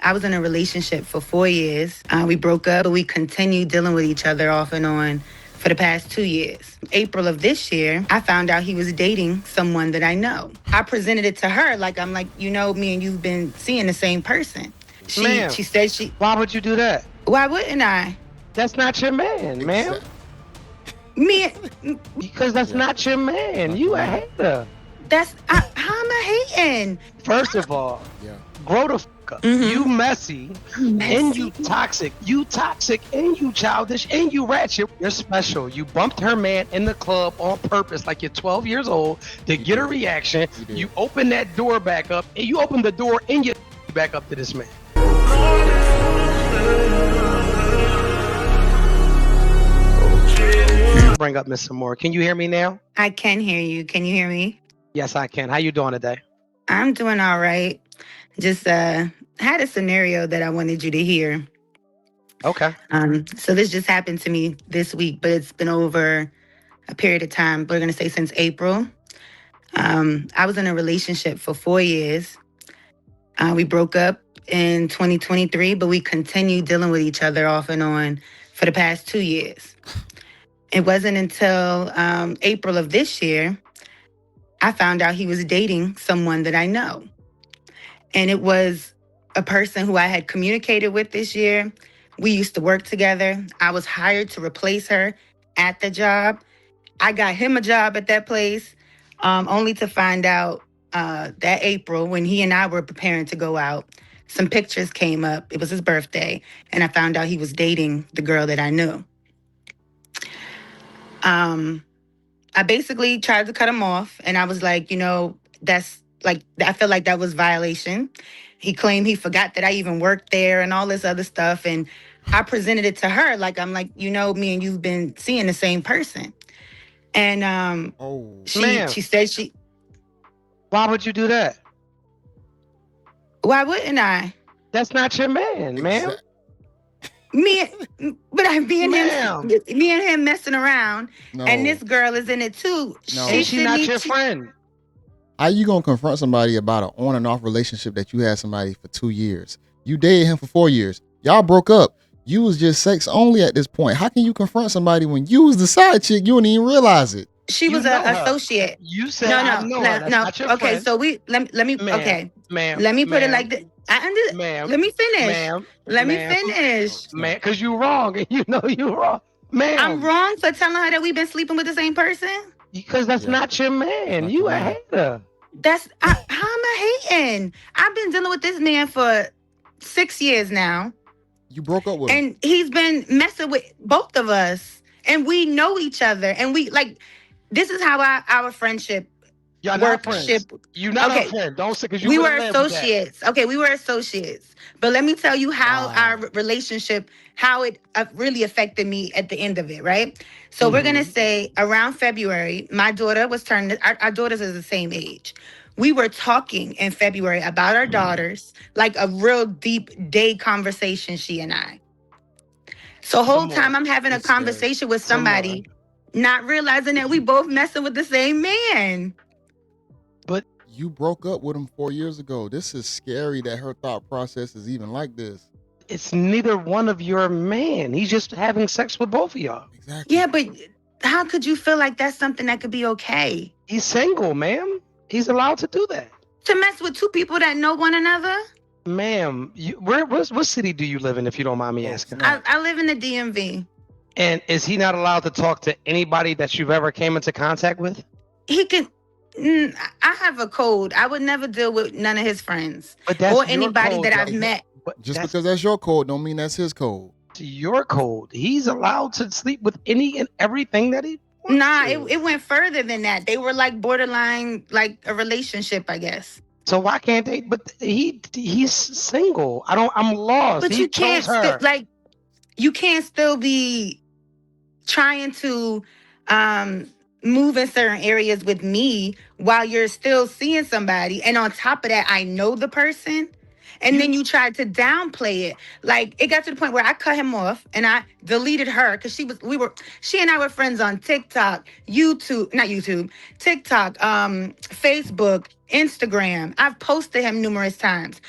I was in a relationship for 4 years. We broke up, but we continued dealing with each other off and on for the past 2 years. April of this year, I found out he was dating someone that I know. I presented it to her I'm like, me and you've been seeing the same person. Ma'am, She said she. why would you do that? Why wouldn't I? That's not your man, ma'am. Me, Because that's not your man. You a hater. how am I hating? First of all, grow the f up. Mhm. You messy, and you toxic. You toxic, and you childish, and you ratchet. You're special. You bumped her man in the club on purpose like you're 12 years old to get a reaction. You open that door back up, and you open the door and you back up to this man. Bring up Mr. Moore. Can you hear me now? I can hear you. Can you hear me? Yes, I can. How you doing today? I'm doing all right. Just had a scenario that I wanted you to hear. Okay. So this just happened to me this week, but it's been over a period of time. We're gonna say since April. I was in a relationship for 4 years. We broke up in 2023, but we continued dealing with each other off and on for the past 2 years. It wasn't until April of this year I found out he was dating someone that I know. And it was a person who I had communicated with this year. We used to work together. I was hired to replace her at the job. I got him a job at that place, only to find out that April, when he and I were preparing to go out, some pictures came up. It was his birthday, and I found out he was dating the girl that I knew. I basically tried to cut him off, and I was like, that's like, I feel like that was violation. He claimed he forgot that I even worked there and all this other stuff. And I presented it to her I'm like, me and you've been seeing the same person. And she said she. Why would you do that? Why wouldn't I? That's not your man, ma'am. Me and him messing around, and this girl is in it too. No. Is she not your friend? How you gonna confront somebody about an on and off relationship that you had somebody for 2 years? You dated him for 4 years. Y'all broke up. You was just sex only at this point. How can you confront somebody when you was the side chick? You didn't even realize it. She was an associate. You said I know her. That's not your okay, friend. so let me Ma'am, okay. Ma'am, Let me put it ma'am, like this. Ma'am, let me finish. Ma'am, let me ma'am, finish. Man, because you wrong and you know you wrong. Ma'am. I'm wrong for telling her that we've been sleeping with the same person? Because that's not your man. Not you your a man. hater. How am I hating? I've been dealing with this man for 6 years now. You broke up with him. And he's been messing with both of us. And we know each other. And we this is how our friendship Y'all not friends. You're not a friend. Don't say because you we were associates. Okay, we were associates. But let me tell you how our relationship, how it really affected me at the end of it, right? So we're gonna say around February, my daughter was turning. Our daughters are the same age. We were talking in February about our daughters, like a real deep day conversation, she and I. So whole time I'm having a conversation with somebody, not realizing that we both messing with the same man. But you broke up with him 4 years ago. This is scary that her thought process is even like this. It's neither one of your man. He's just having sex with both of y'all. Exactly. Yeah, but how could you feel like that's something that could be okay? He's single, ma'am. He's allowed to do that. To mess with two people that know one another? Ma'am, what city do you live in, if you don't mind me asking? I live in the DMV. And is he not allowed to talk to anybody that you've ever came into contact with? He can. I have a code. I would never deal with none of his friends or anybody that I've met. Just because that's your code don't mean that's his code. Your code. He's allowed to sleep with any and everything that he wants. Nah, it went further than that. They were like borderline, like a relationship, I guess. So why can't they? But he's single. I'm lost. But you can't you can't still be trying to move in certain areas with me while you're still seeing somebody. And on top of that, I know the person. And then you tried to downplay it. Like, it got to the point where I cut him off and I deleted her because she and I were friends on TikTok, TikTok, Facebook, Instagram. I've posted him numerous times.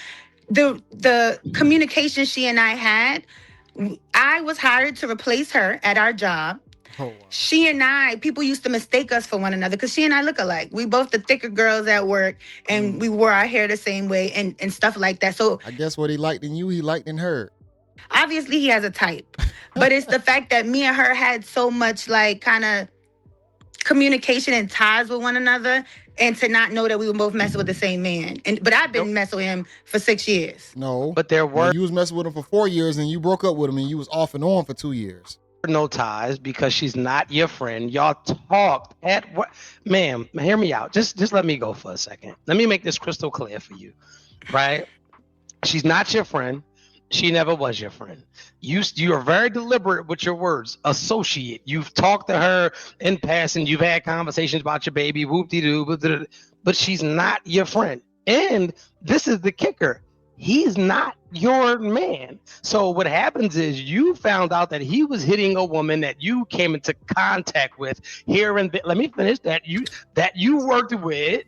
the communication she and I had, I was hired to replace her at our job. Oh wow. She and I, people used to mistake us for one another because she and I look alike. We both the thicker girls at work, and we wore our hair the same way and stuff like that. So I guess what he liked in you, he liked in her. obviously he has a type, but it's the fact that me and her had so much like kind of communication and ties with one another, and to not know that we were both messing with the same man. But I've been messing with him for 6 years. No, But there were you was messing with him for 4 years, and you broke up with him, and you was off and on for 2 years. no ties because she's not your friend. Y'all talked at what? Ma'am, hear me out. Just let me go for a second. Let me make this crystal clear for you, right? She's not your friend. She never was your friend. You are very deliberate with your words. Associate. You've talked to her in passing. You've had conversations about your baby. Whoop-de-doo. But she's not your friend. And this is the kicker. He's not your man. So what happens is you found out that he was hitting a woman that you came into contact with here and let me finish that you worked with,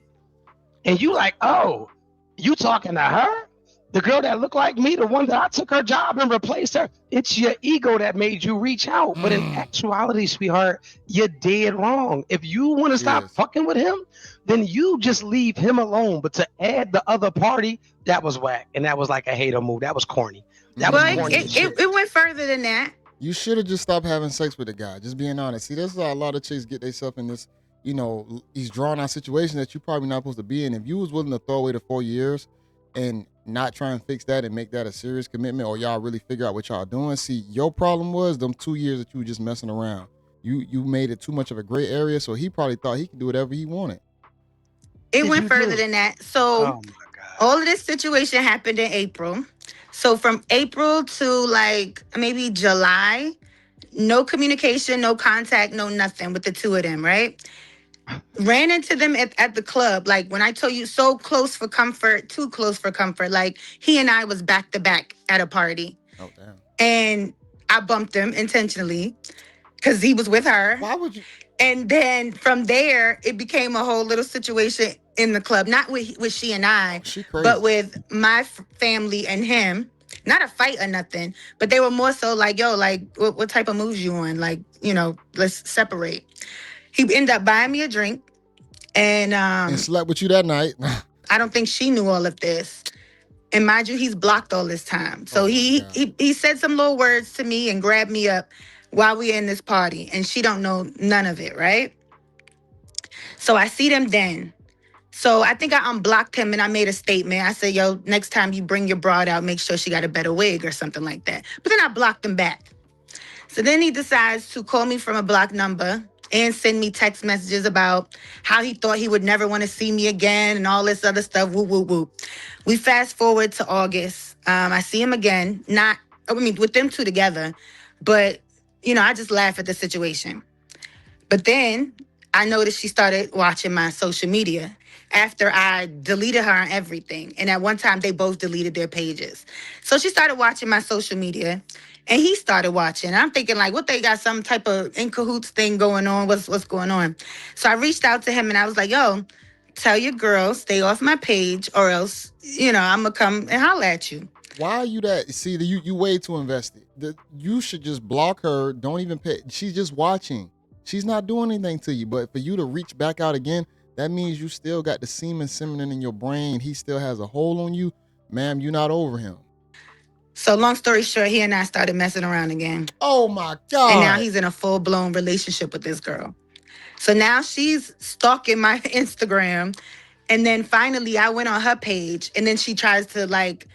and you like, oh, you talking to her? The girl that looked like me, the one that I took her job and replaced her. It's your ego that made you reach out. But in actuality, sweetheart, you're dead wrong. If you want to stop fucking with him, then you just leave him alone. But to add the other party, that was whack. And that was like a hater move. That was corny. That was corny. It went further than that. You should have just stopped having sex with the guy. Just being honest. See, that's how a lot of chicks get themselves in this, these drawn out situations that you probably not supposed to be in. If you was willing to throw away the 4 years and not try and fix that and make that a serious commitment, or y'all really figure out what y'all doing. See, your problem was them 2 years that you were just messing around. You made it too much of a gray area, so he probably thought he could do whatever he wanted. It went further than that. So all of this situation happened in April. So from April to like maybe July, no communication, no contact, no nothing with the two of them, right? Ran into them at the club. Like when I told you, so close for comfort, too close for comfort. Like he and I was back to back at a party. Oh, damn. And I bumped him intentionally because he was with her. Why would you? And then from there, it became a whole little situation in the club. Not with she and I, but with my family and him. Not a fight or nothing, but they were more so like, yo, like, what type of moves you on? Like, let's separate. He ended up buying me a drink, and slept with you that night. I don't think she knew all of this. And mind you, he's blocked all this time. So he said some little words to me and grabbed me up while we were in this party, and she don't know none of it, right? So I see them then. So I think I unblocked him and I made a statement. I said, yo, next time you bring your broad out, make sure she got a better wig or something like that. But then I blocked him back. So then he decides to call me from a blocked number and send me text messages about how he thought he would never want to see me again and all this other stuff. Woo, woo, woo. We fast forward to August. I see him again. With them two together. But, I just laugh at the situation. But then I noticed she started watching my social media after I deleted her on everything. And at one time, they both deleted their pages. So she started watching my social media. And he started watching. I'm thinking, like, what, they got some type of in cahoots thing going on? What's going on? So I reached out to him and I was like, yo, tell your girl, stay off my page, or else, I'm going to come and holler at you. Why are you that? See, you way too invested. You should just block her. Don't even pay. She's just watching. She's not doing anything to you. But for you to reach back out again, that means you still got the semen simmering in your brain. He still has a hold on you. Ma'am, you're not over him. So long story short, he and I started messing around again. Oh, my God. And now he's in a full-blown relationship with this girl. So now she's stalking my Instagram. And then finally I went on her page. And then she tries to, like,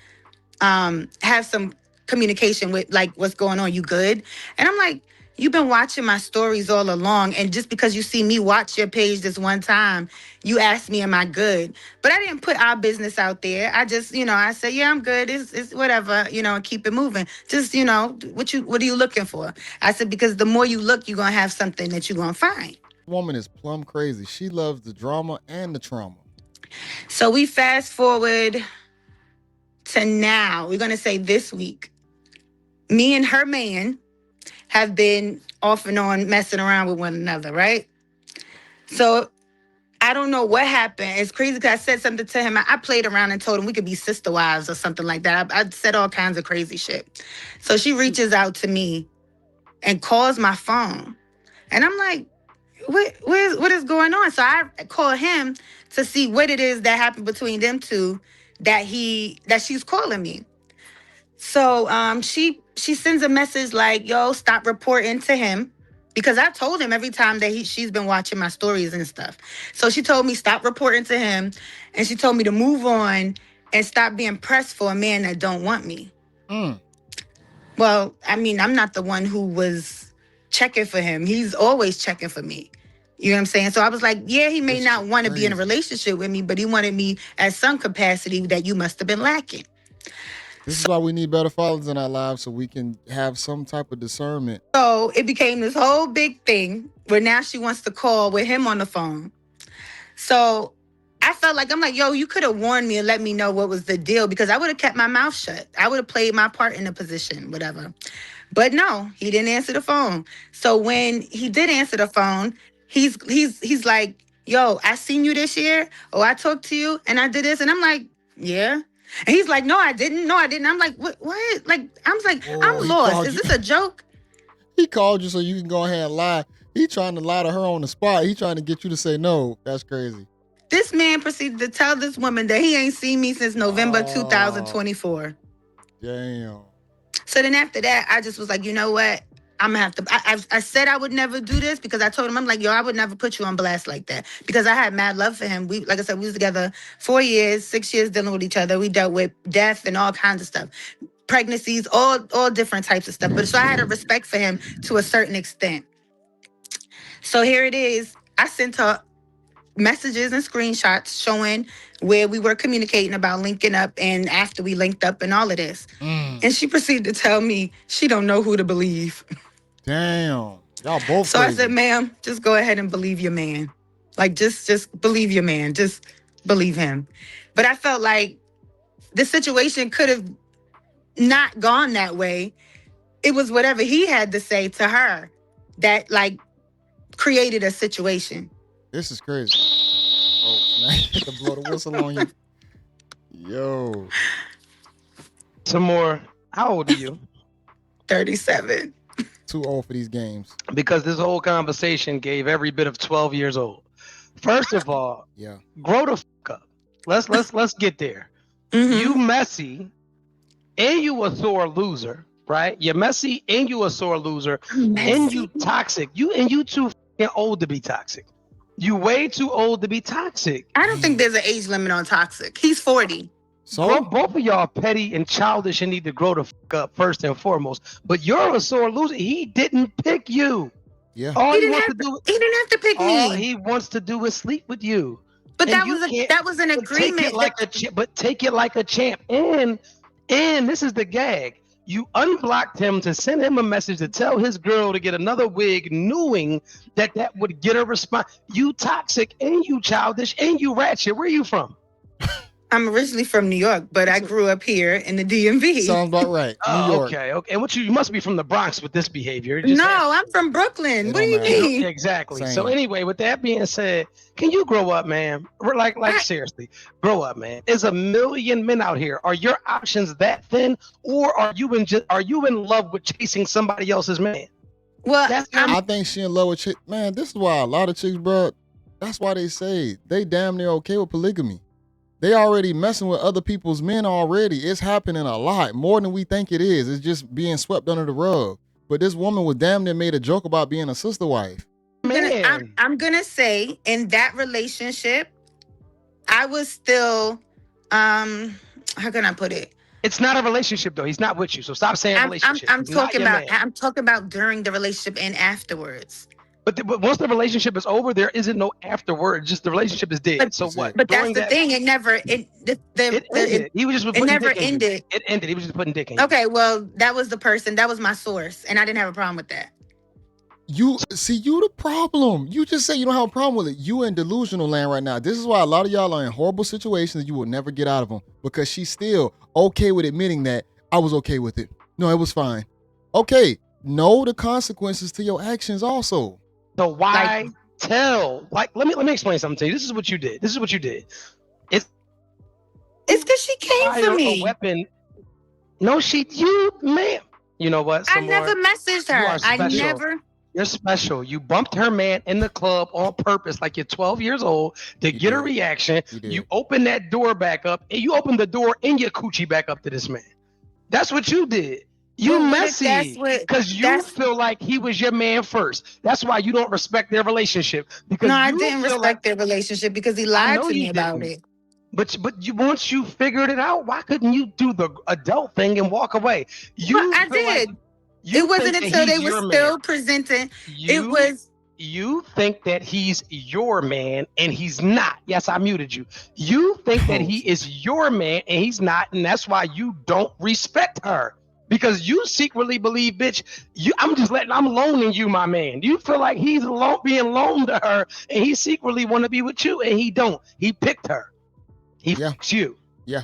have some communication with, like, what's going on? You good? And I'm like, you've been watching my stories all along. And just because you see me watch your page this one time, you asked me, am I good? But I didn't put our business out there. I just, I said, yeah, I'm good. It's whatever, and keep it moving. Just, what are you looking for? I said, because the more you look, you're going to have something that you're going to find. Woman is plumb crazy. She loves the drama and the trauma. So we fast forward to now. We're going to say this week. Me and her man have been off and on messing around with one another, right? So I don't know what happened. It's crazy because I said something to him. I played around and told him we could be sister wives or something like that. I said all kinds of crazy shit. So she reaches out to me and calls my phone. And I'm like, what is going on? So I call him to see what it is that happened between them two that she's calling me. So she sends a message like, yo, stop reporting to him. Because I told him every time that she's been watching my stories and stuff. So she told me stop reporting to him, and she told me to move on and stop being pressed for a man that don't want me. Well, I mean, I'm not the one who was checking for him. He's always checking for me. You know what I'm saying? So I was like, yeah, he may not want to be in a relationship with me, but he wanted me at some capacity that you must have been lacking. This is why we need better fathers in our lives so we can have some type of discernment. So it became this whole big thing where now she wants to call with him on the phone. So I felt like, I'm like, yo, you could have warned me and let me know what was the deal, because I would have kept my mouth shut. I would have played my part in the position, whatever. But no, he didn't answer the phone. So when he did answer the phone, he's like, yo, I seen you this year. Oh, I talked to you and I did this. And I'm like, yeah. And he's like, no, I didn't. No, I didn't. I'm like, what? Like, I was like, I'm lost. Is this a joke? He called you so you can go ahead and lie. He trying to lie to her on the spot. He trying to get you to say no. That's crazy. This man proceeded to tell this woman that he ain't seen me since November 2024. Damn. So then after that, I just was like, you know what? I'm gonna have to. I said I would never do this because I told him, I'm like, yo, I would never put you on blast like that, because I had mad love for him. We, like I said, we was together 4 years, 6 years dealing with each other. We dealt with death and all kinds of stuff, pregnancies, all different types of stuff. But so I had a respect for him to a certain extent. So here it is. I sent her messages and screenshots showing where we were communicating about linking up and after we linked up and all of this. And she proceeded to tell me she don't know who to believe. Damn. Y'all both So crazy. I said, ma'am, just go ahead and believe your man. Like, just believe your man. Just believe him. But I felt like the situation could have not gone that way. It was whatever he had to say to her that, like, created a situation. This is crazy. Oh, snap. To blow the whistle on you. Yo. Some more. How old are you? 37. Too old for these games. Because this whole conversation gave every bit of 12 years old. First of all, yeah, grow the fuck up. Let's get there. Mm-hmm. You messy and you a sore loser, right? You're messy and you a sore loser. And you toxic. You too fucking old to be toxic. You way too old to be toxic. I don't think there's an age limit on toxic. He's 40. So both of y'all petty and childish and need to grow the fuck up first and foremost. But you're a sore loser. He didn't pick you. Yeah. He didn't have to pick me. All he wants to do is sleep with you. But that was an agreement. Take it like a champ. And this is the gag. You unblocked him to send him a message to tell his girl to get another wig, knowing that would get a response. You toxic and you childish and you ratchet. Where are you from? I'm originally from New York, but I grew up here in the DMV. Sounds about right. New York. Okay. And you must be from the Bronx with this behavior. I'm from Brooklyn. What do you mean? Exactly. Same. So anyway, with that being said, can you grow up, man? Like seriously, grow up, man. There's a million men out here. Are your options that thin, or are you in love with chasing somebody else's man? Well, I think she in love with chick. Man, this is why a lot of chicks, bro. That's why they say they damn near okay with polygamy. They already messing with other people's men already. It's happening a lot, more than we think it is. It's just being swept under the rug. But this woman was damn near made a joke about being a sister wife. I'm gonna say in that relationship, I was still, how can I put it? It's not a relationship though. He's not with you, so stop saying relationship. I'm talking about during the relationship and afterwards. But once the relationship is over, there isn't no afterward. Just the relationship is dead. So what? But that's the thing. It never. It ended. He was just. It never ended. It ended. He was just putting dick in. Okay, well, that was the person. That was my source, and I didn't have a problem with that. You the problem. You just say you don't have a problem with it. You in delusional land right now. This is why a lot of y'all are in horrible situations. You will never get out of them because she's still okay with admitting that I was okay with it. No, it was fine. Okay, know the consequences to your actions also. So why tell. Like, let me explain something to you. This is what you did. It's because she came for fire a me. weapon. No, you, ma'am. You know what? I Some never more. messaged You her. are I special. never. You're special. You bumped her man in the club on purpose, like you're 12 years old, to get a reaction. You open that door back up, and you open the door and your coochie back up to this man. That's what you did. You messy because you feel like he was your man first. That's why you don't respect their relationship. Because No, I you didn't feel respect like their relationship because he I lied know to me you about didn't. it. But once you figured it out, why couldn't you do the adult thing and walk away? Well, You I feel like did. you It wasn't think that until they he's were your man. still presenting. It You was. you think that he's your man and he's not. Yes, I muted you. You think that he is your man and he's not, and that's why you don't respect her. Because you secretly believe, bitch, I'm loaning you my man. You feel like he's being loaned to her and he secretly want to be with you and he don't. He picked her. He picked you. Yeah.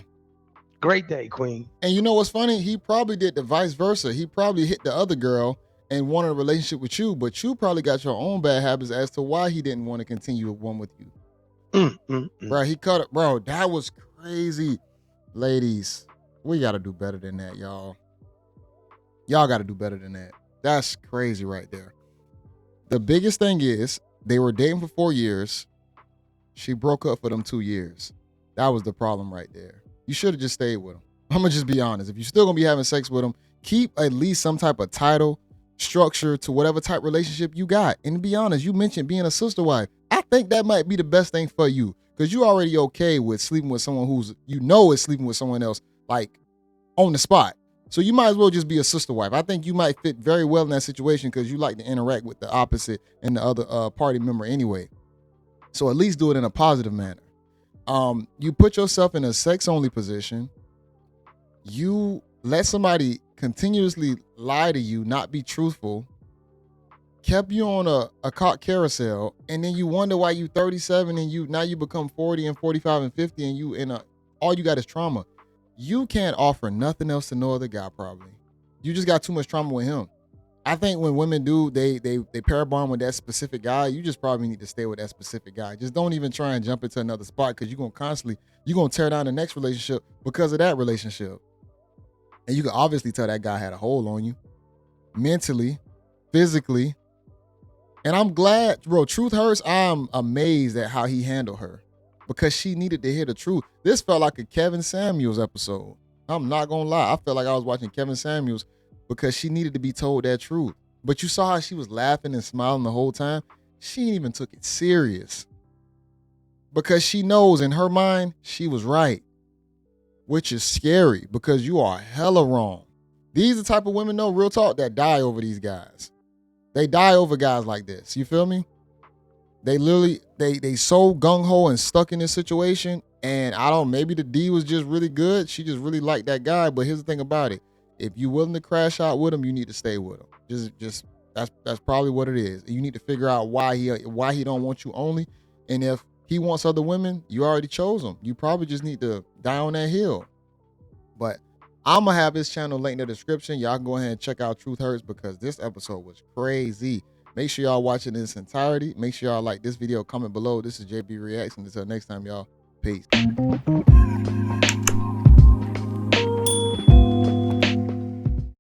Great day, queen. And you know what's funny? He probably did the vice versa. He probably hit the other girl and wanted a relationship with you, but you probably got your own bad habits as to why he didn't want to continue one with you. Bro, he cut it. Bro, that was crazy. Ladies, we got to do better than that, y'all. Y'all got to do better than that. That's crazy right there. The biggest thing is they were dating for 4 years. She broke up for them 2 years. That was the problem right there. You should have just stayed with him. I'm going to just be honest. If you're still going to be having sex with him, keep at least some type of title, structure to whatever type relationship you got. And to be honest, you mentioned being a sister wife. I think that might be the best thing for you because you're already okay with sleeping with someone who's, is sleeping with someone else, like on the spot. So you might as well just be a sister wife. I think you might fit very well in that situation because you like to interact with the opposite and the other party member anyway. So at least do it in a positive manner. You put yourself in a sex-only position. You let somebody continuously lie to you, not be truthful, kept you on a cock carousel, and then you wonder why you 37 and now you become 40 and 45 and 50 and you all you got is trauma. You can't offer nothing else to no other guy probably. You just got too much trauma with him. I think when women do, they pair bond with that specific guy, you just probably need to stay with that specific guy. Just don't even try and jump into another spot because you're going to tear down the next relationship because of that relationship. And you can obviously tell that guy had a hold on you mentally, physically. And I'm glad, bro, truth hurts. I'm amazed at how he handled her because she needed to hear the truth. This felt like a Kevin Samuels episode. I'm not going to lie. I felt like I was watching Kevin Samuels because she needed to be told that truth. But you saw how she was laughing and smiling the whole time. She ain't even took it serious because she knows in her mind she was right, which is scary because you are hella wrong. These are the type of women, though, real talk, that die over these guys. They die over guys like this. You feel me? They literally, they so gung-ho and stuck in this situation. And I don't, maybe the D was just really good. She just really liked that guy. But here's the thing about it. If you're willing to crash out with him, you need to stay with him. Just that's probably what it is. You need to figure out why he don't want you only. And if he wants other women, you already chose him. You probably just need to die on that hill. But I'm going to have his channel linked in the description. Y'all can go ahead and check out Truth Hurts because this episode was crazy. Make sure y'all watch it in its entirety. Make sure y'all like this video, comment below. This is JayBReacts. Until next time, y'all. Peace.